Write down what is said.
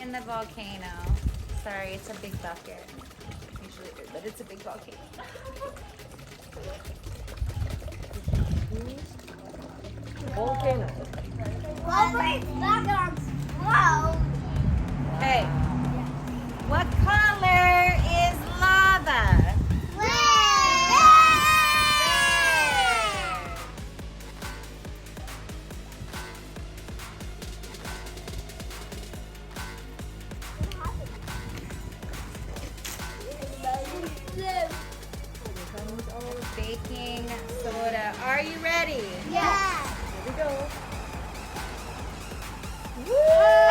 In the volcano. Sorry, it's a big bucket. Usually, but it's a big volcano. Volcano. Okay. What color is lava? Baking soda. Are you ready? Here we go. Woo!